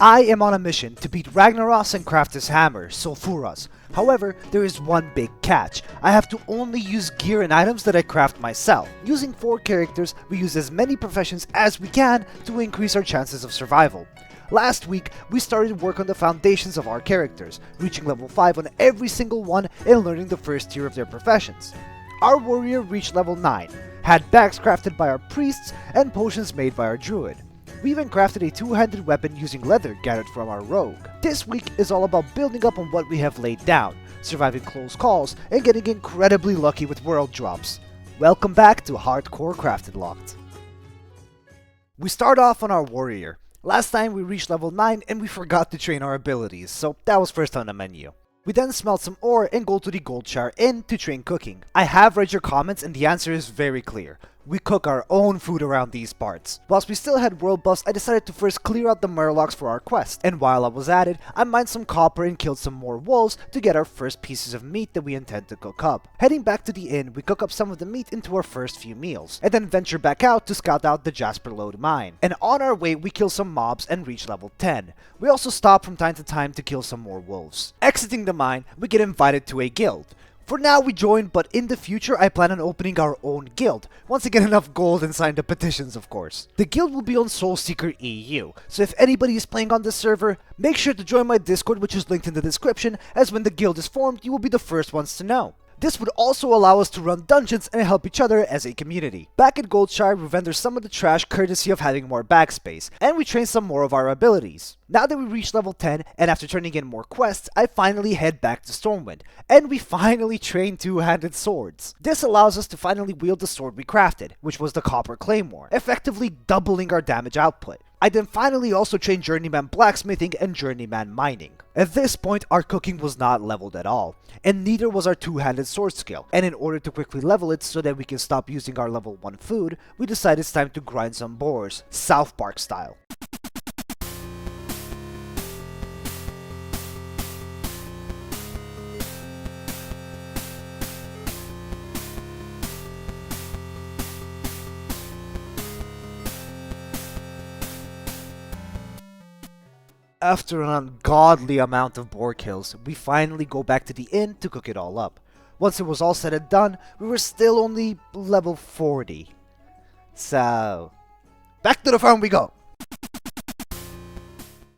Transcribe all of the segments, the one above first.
I am on a mission to beat Ragnaros and craft his hammer, Sulfuras. However, there is one big catch. I have to only use gear and items that I craft myself. Using 4 characters, we use as many professions as we can to increase our chances of survival. Last week, we started work on the foundations of our characters, reaching level 5 on every single one and learning the first tier of their professions. Our warrior reached level 9, had bags crafted by our priests, and potions made by our druid. We even crafted a 2-handed weapon using leather gathered from our rogue. This week is all about building up on what we have laid down, surviving close calls, and getting incredibly lucky with world drops. Welcome back to Hardcore CraftedLocked. We start off on our warrior. Last time we reached level 9 and we forgot to train our abilities, so that was first on the menu. We then smelt some ore and go to the gold shard inn to train cooking. I have read your comments and the answer is very clear. We cook our own food around these parts. Whilst we still had world buffs, I decided to first clear out the murlocs for our quest. And while I was at it, I mined some copper and killed some more wolves to get our first pieces of meat that we intend to cook up. Heading back to the inn, we cook up some of the meat into our first few meals, and then venture back out to scout out the Jasper Lode mine. And on our way, we kill some mobs and reach level 10. We also stop from time to time to kill some more wolves. Exiting the mine, we get invited to a guild. For now we joined, but in the future I plan on opening our own guild, once I get enough gold and sign the petitions of course. The guild will be on Soulseeker EU, so if anybody is playing on this server, make sure to join my Discord, which is linked in the description, as when the guild is formed you will be the first ones to know. This would also allow us to run dungeons and help each other as a community. Back at Goldshire, we vendor some of the trash courtesy of having more backspace, and we train some more of our abilities. Now that we reached level 10, and after turning in more quests, I finally head back to Stormwind, and we finally train 2-handed swords. This allows us to finally wield the sword we crafted, which was the Copper Claymore, effectively doubling our damage output. I then finally also trained Journeyman Blacksmithing and Journeyman Mining. At this point, our cooking was not leveled at all, and neither was our 2-handed sword skill, and in order to quickly level it so that we can stop using our level 1 food, we decided it's time to grind some boars, South Park style. After an ungodly amount of boar kills, we finally go back to the inn to cook it all up. Once it was all said and done, we were still only level 40. So, back to the farm we go!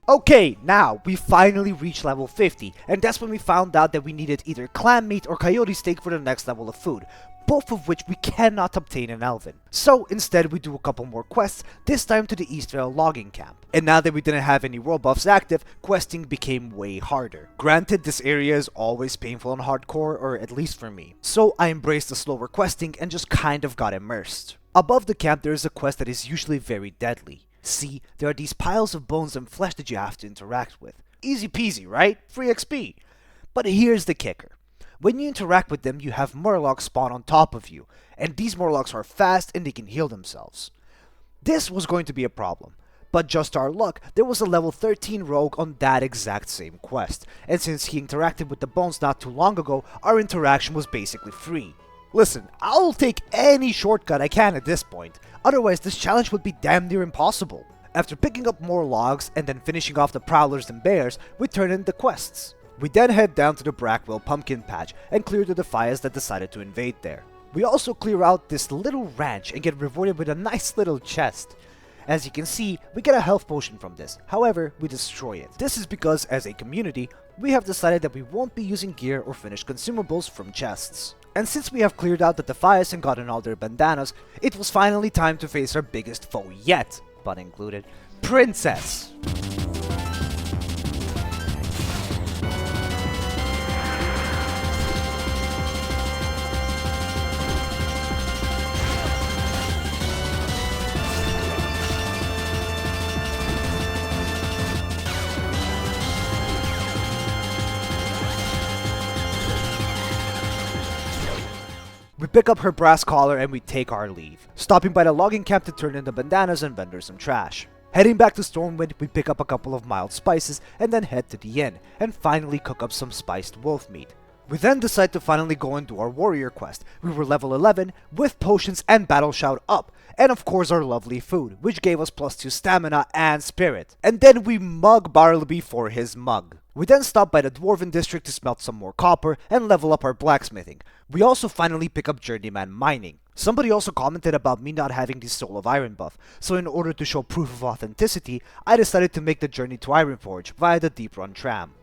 Okay, now we finally reached level 50, and that's when we found out that we needed either clam meat or coyote steak for the next level of food, both of which we cannot obtain in Elven. So instead we do a couple more quests, this time to the Eastvale logging camp. And now that we didn't have any world buffs active, questing became way harder. Granted, this area is always painful on hardcore, or at least for me. So I embraced the slower questing and just kind of got immersed. Above the camp there is a quest that is usually very deadly. See, there are these piles of bones and flesh that you have to interact with. Easy peasy, right? Free XP. But here's the kicker. When you interact with them, you have murlocs spawn on top of you, and these murlocs are fast and they can heal themselves. This was going to be a problem, but just our luck, there was a level 13 rogue on that exact same quest, and since he interacted with the bones not too long ago, our interaction was basically free. Listen, I'll take any shortcut I can at this point, otherwise this challenge would be damn near impossible. After picking up more logs and then finishing off the prowlers and bears, we turn in the quests. We then head down to the Brackwell pumpkin patch and clear the Defias that decided to invade there. We also clear out this little ranch and get rewarded with a nice little chest. As you can see, we get a health potion from this, however, we destroy it. This is because, as a community, we have decided that we won't be using gear or finished consumables from chests. And since we have cleared out the Defias and gotten all their bandanas, it was finally time to face our biggest foe yet, pun included, Princess! We pick up her brass collar and we take our leave, stopping by the logging camp to turn in the bandanas and vendor some trash. Heading back to Stormwind, we pick up a couple of mild spices and then head to the inn, and finally cook up some spiced wolf meat. We then decide to finally go and do our warrior quest. We were level 11 with potions and battle shout up, and of course our lovely food, which gave us +2 stamina and spirit. And then we mug Bartleby for his mug. We then stop by the Dwarven district to smelt some more copper and level up our blacksmithing. We also finally pick up Journeyman mining. Somebody also commented about me not having the Soul of Iron buff, so in order to show proof of authenticity, I decided to make the journey to Ironforge via the Deep Run tram.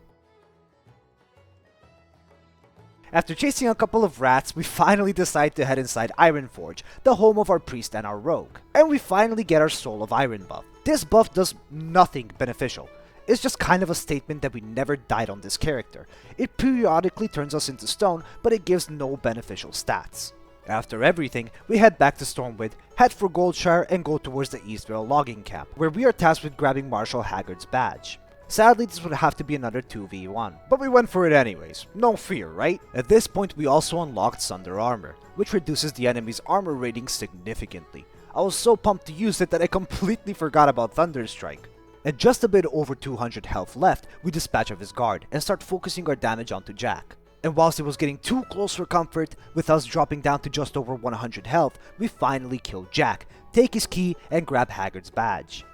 After chasing a couple of rats, we finally decide to head inside Ironforge, the home of our priest and our rogue. And we finally get our Soul of Iron buff. This buff does nothing beneficial. It's just kind of a statement that we never died on this character. It periodically turns us into stone, but it gives no beneficial stats. After everything, we head back to Stormwind, head for Goldshire, and go towards the Eastvale logging camp, where we are tasked with grabbing Marshal Haggard's badge. Sadly, this would have to be another 2v1, but we went for it anyways. No fear, right? At this point, we also unlocked Sunder Armor, which reduces the enemy's armor rating significantly. I was so pumped to use it that I completely forgot about Thunderstrike. At just a bit over 200 health left, we dispatch of his guard and start focusing our damage onto Jack. And whilst it was getting too close for comfort, with us dropping down to just over 100 health, we finally kill Jack, take his key, and grab Haggard's badge.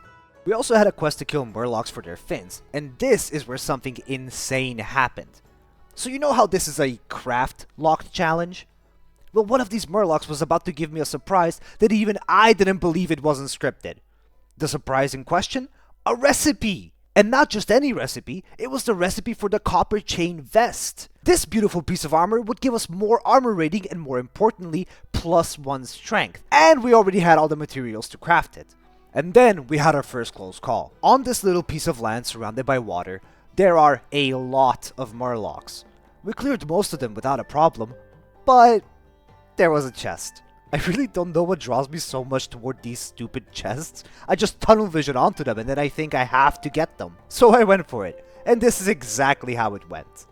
We also had a quest to kill Murlocs for their fins, and this is where something insane happened. So you know how this is a CraftedLocked challenge? Well, one of these Murlocs was about to give me a surprise that even I didn't believe it wasn't scripted. The surprise in question? A recipe! And not just any recipe, it was the recipe for the Copper Chain Vest. This beautiful piece of armor would give us more armor rating and, more importantly, +1 strength. And we already had all the materials to craft it. And then we had our first close call. On this little piece of land surrounded by water, there are a lot of Murlocs. We cleared most of them without a problem, but there was a chest. I really don't know what draws me so much toward these stupid chests. I just tunnel vision onto them and then I think I have to get them. So I went for it, and this is exactly how it went.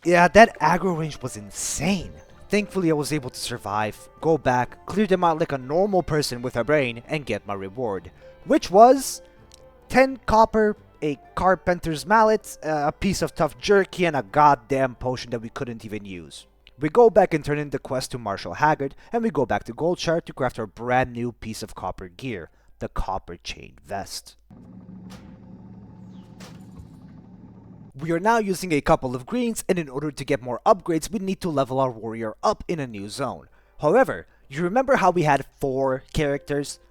Yeah, that aggro range was insane. Thankfully, I was able to survive, go back, clear them out like a normal person with a brain, and get my reward. Which was 10 copper, a carpenter's mallet, a piece of tough jerky, and a goddamn potion that we couldn't even use. We go back and turn in the quest to Marshal Haggard, and we go back to Goldshire to craft our brand new piece of copper gear, the Copper Chain Vest. We are now using a couple of greens, and in order to get more upgrades, we need to level our warrior up in a new zone. However, you remember how we had 4 characters?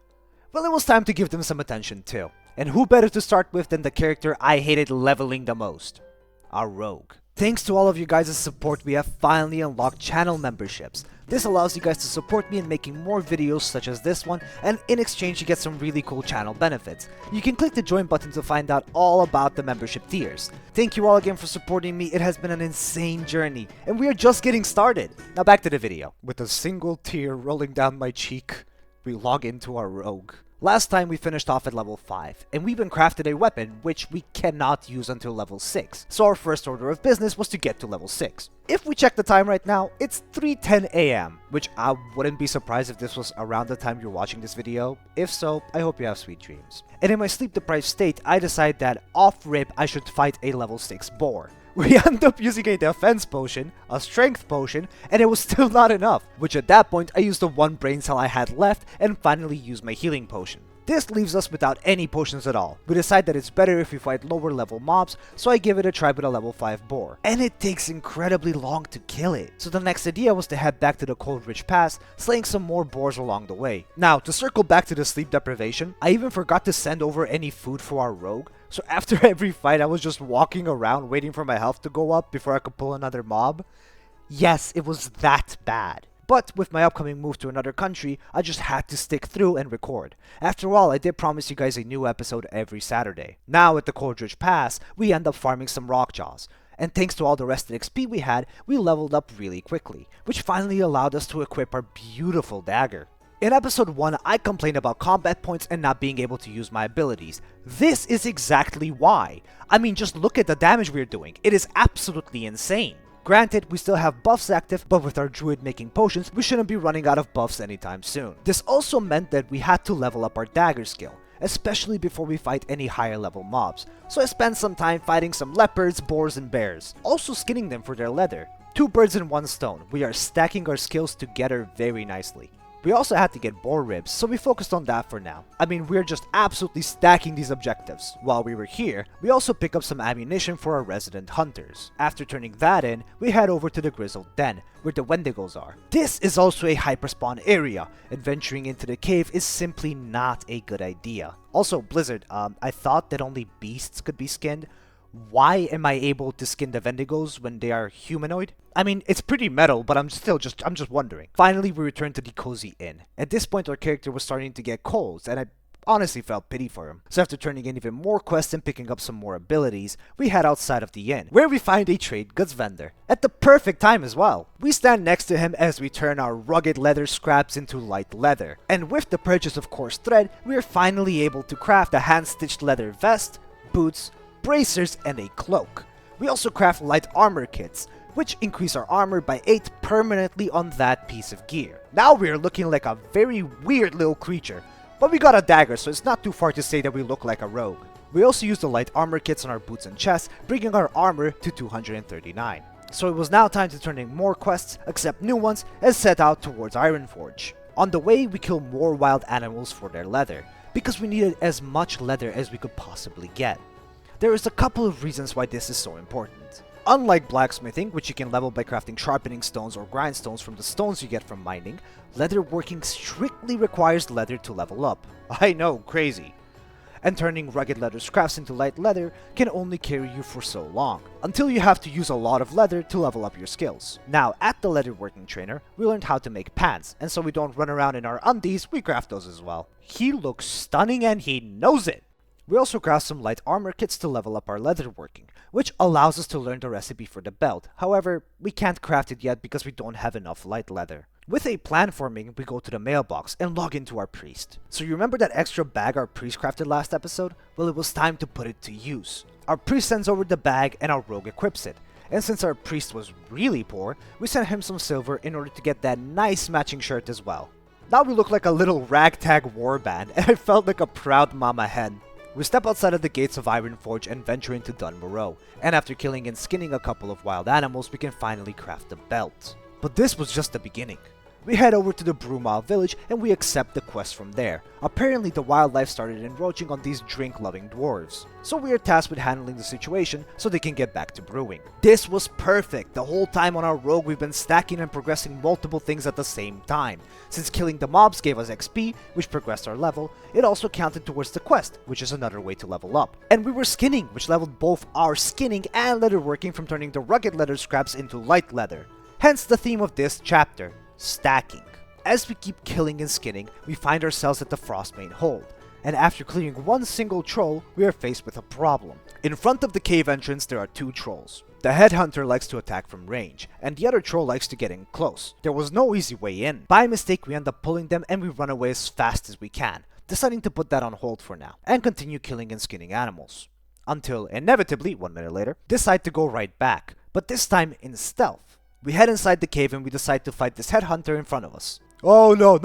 Well, it was time to give them some attention too. And who better to start with than the character I hated leveling the most? Our rogue. Thanks to all of you guys' support, we have finally unlocked channel memberships. This allows you guys to support me in making more videos such as this one, and in exchange you get some really cool channel benefits. You can click the join button to find out all about the membership tiers. Thank you all again for supporting me. It has been an insane journey, and we are just getting started. Now back to the video. With a single tear rolling down my cheek, we log into our rogue. Last time we finished off at level 5, and we even crafted a weapon which we cannot use until level 6, so our first order of business was to get to level 6. If we check the time right now, it's 3:10 AM, which I wouldn't be surprised if this was around the time you're watching this video. If so, I hope you have sweet dreams. And in my sleep-deprived state, I decide that off-rip I should fight a level 6 boar. We end up using a defense potion, a strength potion, and it was still not enough, which at that point I used the 1 brain cell I had left and finally used my healing potion. This leaves us without any potions at all. We decide that it's better if we fight lower level mobs, so I give it a try with a level 5 boar. And it takes incredibly long to kill it. So the next idea was to head back to the Cold Ridge Pass, slaying some more boars along the way. Now, to circle back to the sleep deprivation, I even forgot to send over any food for our rogue, so after every fight I was just walking around waiting for my health to go up before I could pull another mob. Yes, it was that bad. But with my upcoming move to another country, I just had to stick through and record. After all, I did promise you guys a new episode every Saturday. Now at the Cold Ridge Pass, we end up farming some rockjaws. And thanks to all the rested XP we had, we leveled up really quickly, which finally allowed us to equip our beautiful dagger. In episode 1, I complained about combat points and not being able to use my abilities. This is exactly why. I mean, just look at the damage we're doing. It is absolutely insane. Granted, we still have buffs active, but with our druid making potions, we shouldn't be running out of buffs anytime soon. This also meant that we had to level up our dagger skill, especially before we fight any higher level mobs. So I spent some time fighting some leopards, boars, and bears, also skinning them for their leather. 2 birds in 1 stone. We are stacking our skills together very nicely. We also had to get boar ribs, so we focused on that for now. I mean, we're just absolutely stacking these objectives. While we were here, we also pick up some ammunition for our resident hunters. After turning that in, we head over to the Grizzled Den, where the Wendigos are. This is also a hyperspawn area, and venturing into the cave is simply not a good idea. Also, Blizzard, I thought that only beasts could be skinned. Why am I able to skin the Wendigos when they are humanoid? I mean, it's pretty metal, but I'm just wondering. Finally, we return to the cozy inn. At this point, our character was starting to get colds, and I honestly felt pity for him. So after turning in even more quests and picking up some more abilities, we head outside of the inn, where we find a trade goods vendor. At the perfect time as well. We stand next to him as we turn our rugged leather scraps into light leather. And with the purchase of coarse thread, we are finally able to craft a hand-stitched leather vest, boots, bracers, and a cloak. We also craft light armor kits, which increase our armor by 8 permanently on that piece of gear. Now we are looking like a very weird little creature, but we got a dagger, so it's not too far to say that we look like a rogue. We also used the light armor kits on our boots and chests, bringing our armor to 239. So it was now time to turn in more quests, accept new ones, and set out towards Ironforge. On the way, we kill more wild animals for their leather, because we needed as much leather as we could possibly get. There is a couple of reasons why this is so important. Unlike blacksmithing, which you can level by crafting sharpening stones or grindstones from the stones you get from mining, leatherworking strictly requires leather to level up. I know, crazy. And turning rugged leather scraps into light leather can only carry you for so long, until you have to use a lot of leather to level up your skills. Now, at the leatherworking trainer, we learned how to make pants, and so we don't run around in our undies, we craft those as well. He looks stunning and he knows it! We also craft some light armor kits to level up our leatherworking, which allows us to learn the recipe for the belt. However, we can't craft it yet because we don't have enough light leather. With a plan forming, we go to the mailbox and log into our priest. So you remember that extra bag our priest crafted last episode? Well, it was time to put it to use. Our priest sends over the bag and our rogue equips it. And since our priest was really poor, we sent him some silver in order to get that nice matching shirt as well. Now we look like a little ragtag warband, and I felt like a proud mama hen. We step outside of the gates of Ironforge and venture into Dun Morogh, and after killing and skinning a couple of wild animals, we can finally craft the belt. But this was just the beginning. We head over to the Brumah village and we accept the quest from there. Apparently the wildlife started encroaching on these drink-loving dwarves. So we are tasked with handling the situation so they can get back to brewing. This was perfect! The whole time on our rogue we've been stacking and progressing multiple things at the same time. Since killing the mobs gave us XP, which progressed our level, it also counted towards the quest, which is another way to level up. And we were skinning, which leveled both our skinning and leatherworking from turning the rugged leather scraps into light leather. Hence the theme of this chapter. Stacking. As we keep killing and skinning, we find ourselves at the Frostbane Hold, and after clearing one single troll, we are faced with a problem. In front of the cave entrance there are 2 trolls. The headhunter likes to attack from range, and the other troll likes to get in close. There was no easy way in. By mistake we end up pulling them and we run away as fast as we can, deciding to put that on hold for now, and continue killing and skinning animals. Until, inevitably, 1 minute later, decide to go right back, but this time in stealth. We head inside the cave and we decide to fight this headhunter in front of us. Oh no,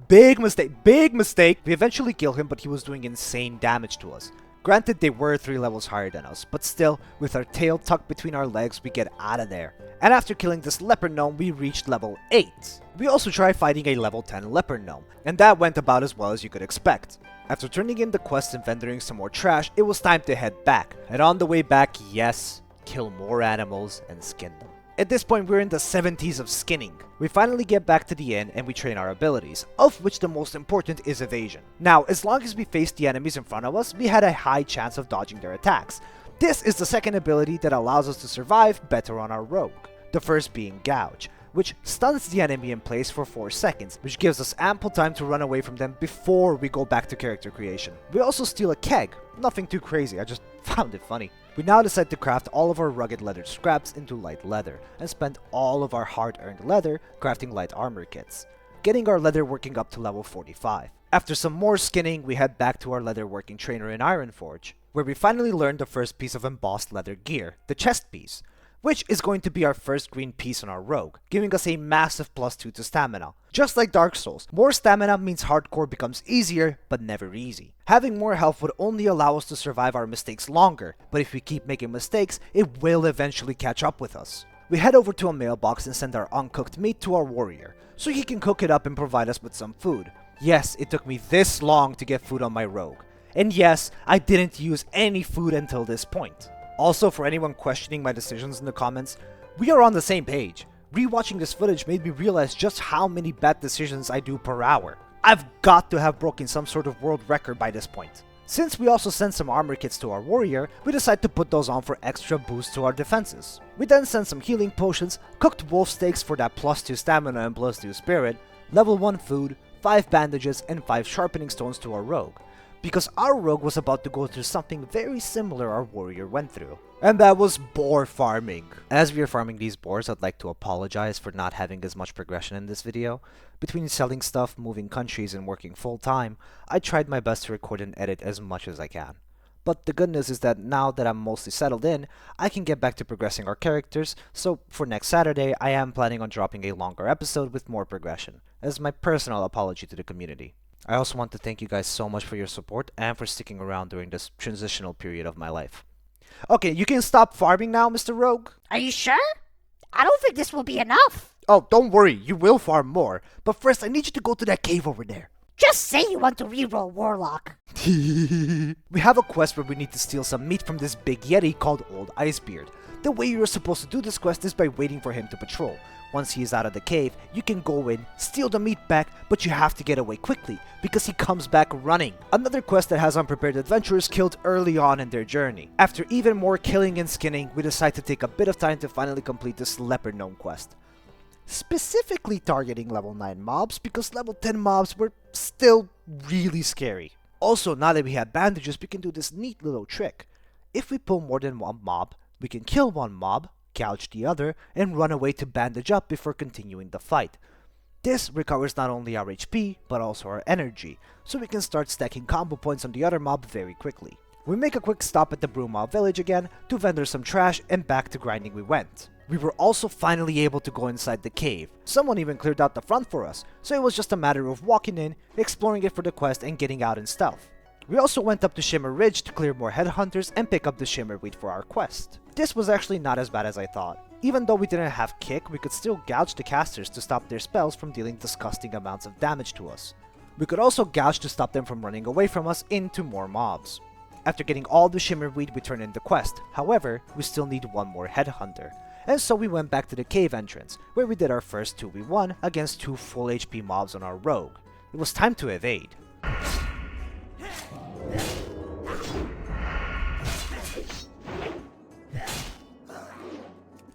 big mistake! We eventually kill him, but he was doing insane damage to us. Granted, they were 3 levels higher than us, but still, with our tail tucked between our legs, we get out of there. And after killing this leopard gnome, we reached level 8. We also tried fighting a level 10 leopard gnome, and that went about as well as you could expect. After turning in the quest and vendoring some more trash, it was time to head back. And on the way back, yes, kill more animals and skin them. At this point, we're in the 70s of skinning. We finally get back to the inn and we train our abilities, of which the most important is evasion. Now, as long as we faced the enemies in front of us, we had a high chance of dodging their attacks. This is the second ability that allows us to survive better on our rogue. The first being Gouge, which stuns the enemy in place for 4 seconds, which gives us ample time to run away from them before we go back to character creation. We also steal a keg, nothing too crazy, I just found it funny. We now decide to craft all of our rugged leather scraps into light leather, and spend all of our hard-earned leather crafting light armor kits. getting our leatherworking up to level 45. After some more skinning, we head back to our leatherworking trainer in Ironforge, where we finally learned the first piece of embossed leather gear, the chest piece, which is going to be our first green piece on our rogue, giving us a massive +2 to stamina. Just like Dark Souls, more stamina means hardcore becomes easier, but never easy. Having more health would only allow us to survive our mistakes longer, but if we keep making mistakes, it will eventually catch up with us. We head over to a mailbox and send our uncooked meat to our warrior, so he can cook it up and provide us with some food. Yes, it took me this long to get food on my rogue. And yes, I didn't use any food until this point. Also, for anyone questioning my decisions in the comments, we are on the same page. Rewatching this footage made me realize just how many bad decisions I do per hour. I've got to have broken some sort of world record by this point. Since we also sent some armor kits to our warrior, we decide to put those on for extra boost to our defenses. We then send some healing potions, cooked wolf steaks for that +2 stamina and +2 spirit, level 1 food, 5 bandages, and 5 sharpening stones to our rogue, because our rogue was about to go through something very similar our warrior went through. And that was boar farming. As we are farming these boars, I'd like to apologize for not having as much progression in this video. Between selling stuff, moving countries, and working full time, I tried my best to record and edit as much as I can. But the good news is that now that I'm mostly settled in, I can get back to progressing our characters, so for next Saturday, I am planning on dropping a longer episode with more progression, as my personal apology to the community. I also want to thank you guys so much for your support and for sticking around during this transitional period of my life. Okay, you can stop farming now, Mr. Rogue? Are you sure? I don't think this will be enough. Oh, don't worry, you will farm more. But first, I need you to go to that cave over there. Just say you want to reroll Warlock. We have a quest where we need to steal some meat from this big yeti called Old Icebeard. The way you're supposed to do this quest is by waiting for him to patrol. Once he is out of the cave, you can go in, steal the meat back, but you have to get away quickly, because he comes back running. Another quest that has unprepared adventurers killed early on in their journey. After even more killing and skinning, we decide to take a bit of time to finally complete this leopard gnome quest. Specifically targeting level 9 mobs, because level 10 mobs were still really scary. Also, now that we have bandages, we can do this neat little trick. If we pull more than one mob, we can kill one mob, gouge the other, and run away to bandage up before continuing the fight. This recovers not only our HP, but also our energy, so we can start stacking combo points on the other mob very quickly. We make a quick stop at the Brew Mob village again to vendor some trash, and back to grinding we went. We were also finally able to go inside the cave. Someone even cleared out the front for us, so it was just a matter of walking in, exploring it for the quest, and getting out in stealth. We also went up to Shimmer Ridge to clear more headhunters and pick up the Shimmer Wheat for our quest. This was actually not as bad as I thought. Even though we didn't have kick, we could still gouge the casters to stop their spells from dealing disgusting amounts of damage to us. We could also gouge to stop them from running away from us into more mobs. After getting all the Shimmer Wheat, we turned in the quest. However, we still need one more headhunter. And so we went back to the cave entrance, where we did our first 2v1 against 2 full HP mobs on our rogue. It was time to evade.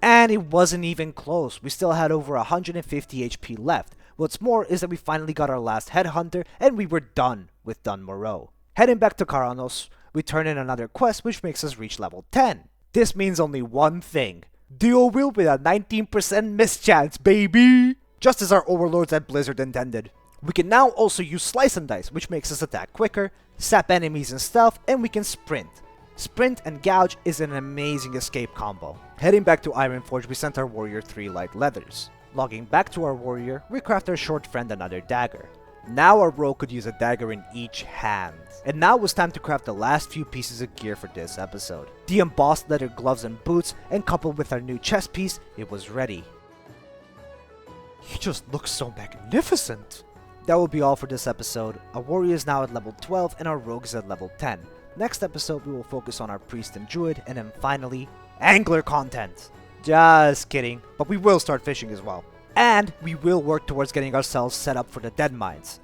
And it wasn't even close. We still had over 150 HP left. What's more is that we finally got our last headhunter and we were done with Dun Moreau. Heading back to Karanos, we turn in another quest which makes us reach level 10. This means only one thing. Duo wheel with a 19% mischance, baby! Just as our overlords at Blizzard intended. We can now also use Slice and Dice, which makes us attack quicker, sap enemies in stealth, and we can sprint. Sprint and Gouge is an amazing escape combo. Heading back to Ironforge, we sent our warrior 3 light leathers. Logging back to our warrior, we craft our short friend another dagger. Now our rogue could use a dagger in each hand. And now it was time to craft the last few pieces of gear for this episode. The embossed leather gloves and boots, and coupled with our new chest piece, it was ready. He just looks so magnificent! That will be all for this episode. Our warrior is now at level 12 and our rogue is at level 10. Next episode we will focus on our priest and druid, and then finally, angler content! Just kidding, but we will start fishing as well. And we will work towards getting ourselves set up for the dead mines.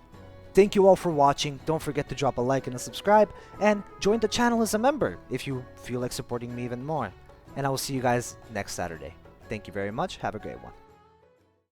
Thank you all for watching. Don't forget to drop a like and a subscribe, and join the channel as a member if you feel like supporting me even more. And I will see you guys next Saturday. Thank you very much. Have a great one.